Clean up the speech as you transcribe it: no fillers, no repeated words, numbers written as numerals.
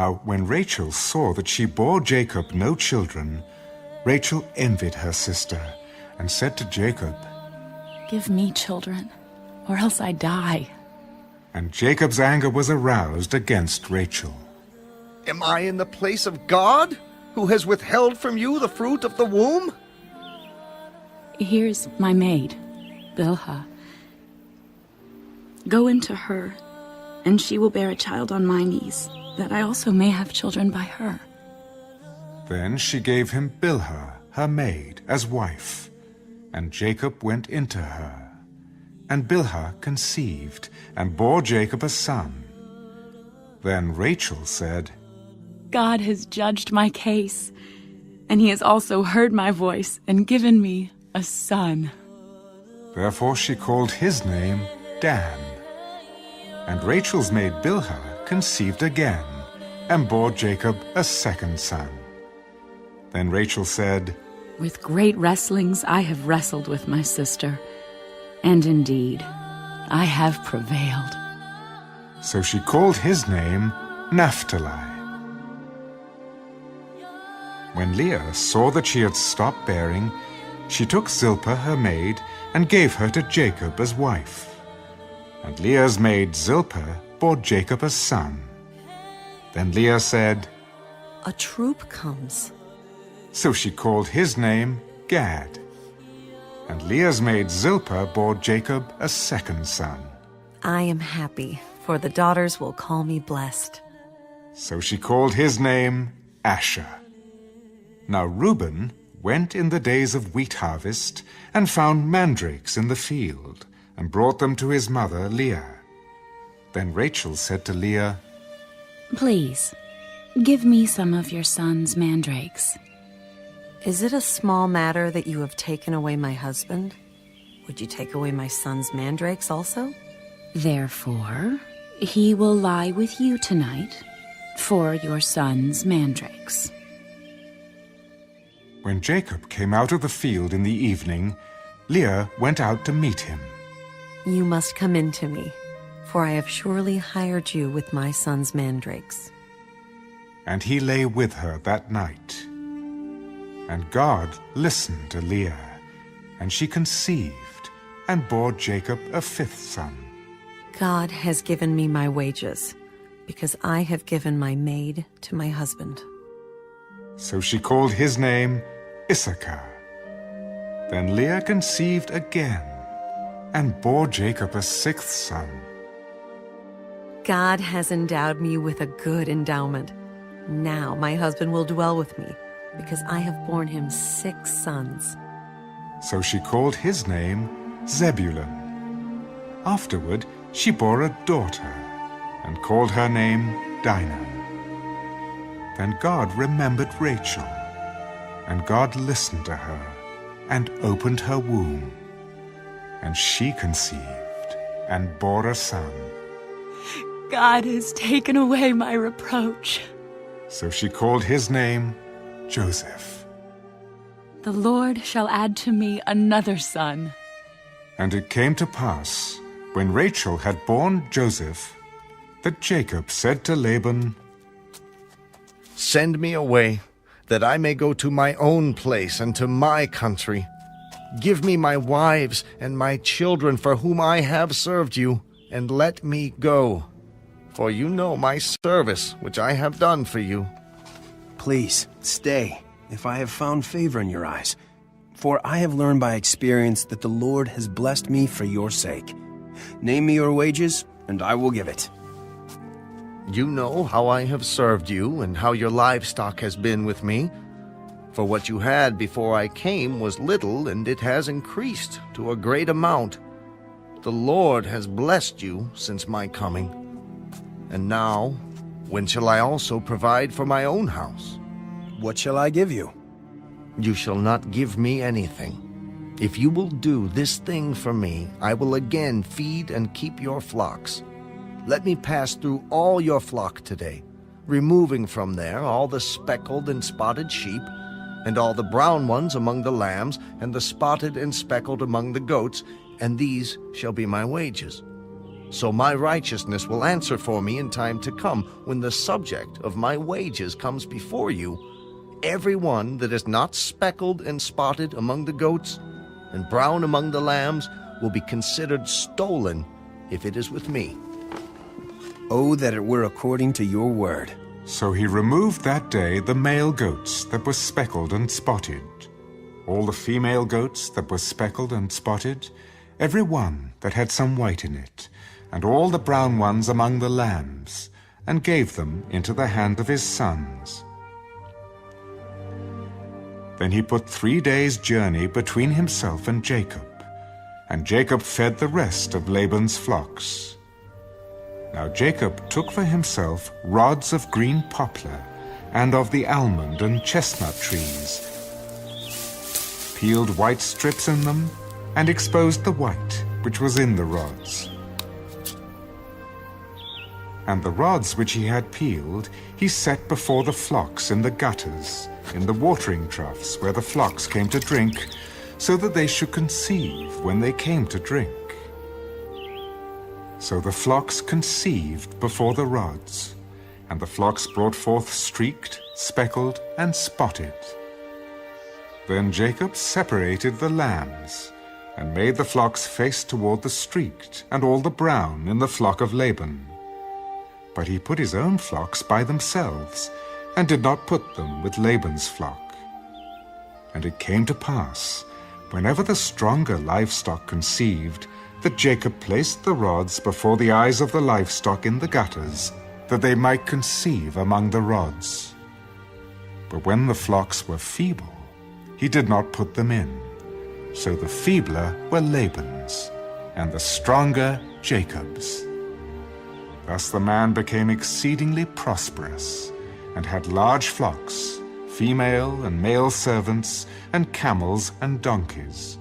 Now, when Rachel saw that she bore Jacob no children, Rachel envied her sister and said to Jacob, "Give me children, or else I die." And Jacob's anger was aroused against Rachel. Am I in the place of God, who has withheld from you the fruit of the womb? Here's my maid, Bilhah. Go into her, and she will bear a child on my knees, that I also may have children by her. Then she gave him Bilhah, her maid, as wife, and Jacob went into her. And Bilhah conceived, and bore Jacob a son. Then Rachel said, God has judged my case, and he has also heard my voice and given me a son. Therefore she called his name Dan. And Rachel's maid Bilhah conceived again, and bore Jacob a second son. Then Rachel said, With great wrestlings I have wrestled with my sister, and indeed I have prevailed. So she called his name Naphtali. When Leah saw that she had stopped bearing, she took Zilpah her maid and gave her to Jacob as wife. And Leah's maid Zilpah bore Jacob a son. Then Leah said, A troop comes. So she called his name Gad. And Leah's maid Zilpah bore Jacob a second son. I am happy, for the daughters will call me blessed. So she called his name Asher. Now Reuben went in the days of wheat harvest and found mandrakes in the field, and brought them to his mother Leah. Then Rachel said to Leah, Please, give me some of your son's mandrakes. Is it a small matter that you have taken away my husband? Would you take away my son's mandrakes also? Therefore, he will lie with you tonight for your son's mandrakes. When Jacob came out of the field in the evening, Leah went out to meet him. You must come in to me, for I have surely hired you with my son's mandrakes. And he lay with her that night. And God listened to Leah, and she conceived, and bore Jacob a fifth son. God has given me my wages, because I have given my maid to my husband. So she called his name Issachar. Then Leah conceived again, and bore Jacob a sixth son. God has endowed me with a good endowment. Now my husband will dwell with me, because I have borne him 6 sons. So she called his name Zebulun. Afterward she bore a daughter, and called her name Dinah. Then God remembered Rachel, and God listened to her, and opened her womb. And she conceived, and bore a son. God has taken away my reproach. So she called his name Joseph. The Lord shall add to me another son. And it came to pass, when Rachel had borne Joseph, that Jacob said to Laban, Send me away, that I may go to my own place and to my country. Give me my wives and my children for whom I have served you, and let me go. For you know my service, which I have done for you. Please, stay, if I have found favor in your eyes. For I have learned by experience that the Lord has blessed me for your sake. Name me your wages, and I will give it. You know how I have served you, and how your livestock has been with me. For what you had before I came was little, and it has increased to a great amount. The Lord has blessed you since my coming. And now, when shall I also provide for my own house? What shall I give you? You shall not give me anything. If you will do this thing for me, I will again feed and keep your flocks. Let me pass through all your flock today, removing from there all the speckled and spotted sheep, and all the brown ones among the lambs, and the spotted and speckled among the goats, and these shall be my wages. so my righteousness will answer for me in time to come, when the subject of my wages comes before you. Every one that is not speckled and spotted among the goats, and brown among the lambs, will be considered stolen if it is with me. Oh, that it were according to your word. So he removed that day the male goats that were speckled and spotted, all the female goats that were speckled and spotted, every one that had some white in it, and all the brown ones among the lambs, and gave them into the hand of his sons. Then he put 3 days' journey between himself and Jacob fed the rest of Laban's flocks. Now Jacob took for himself rods of green poplar, and of the almond and chestnut trees, peeled white strips in them, and exposed the white which was in the rods. And the rods which he had peeled he set before the flocks in the gutters, in the watering troughs where the flocks came to drink, so that they should conceive when they came to drink. So the flocks conceived before the rods, and the flocks brought forth streaked, speckled, and spotted. Then Jacob separated the lambs, and made the flocks face toward the streaked, and all the brown in the flock of Laban. But he put his own flocks by themselves, and did not put them with Laban's flock. And it came to pass, whenever the stronger livestock conceived, that Jacob placed the rods before the eyes of the livestock in the gutters, that they might conceive among the rods. But when the flocks were feeble, he did not put them in. So the feebler were Laban's, and the stronger Jacob's. Thus the man became exceedingly prosperous, and had large flocks, female and male servants, and camels and donkeys.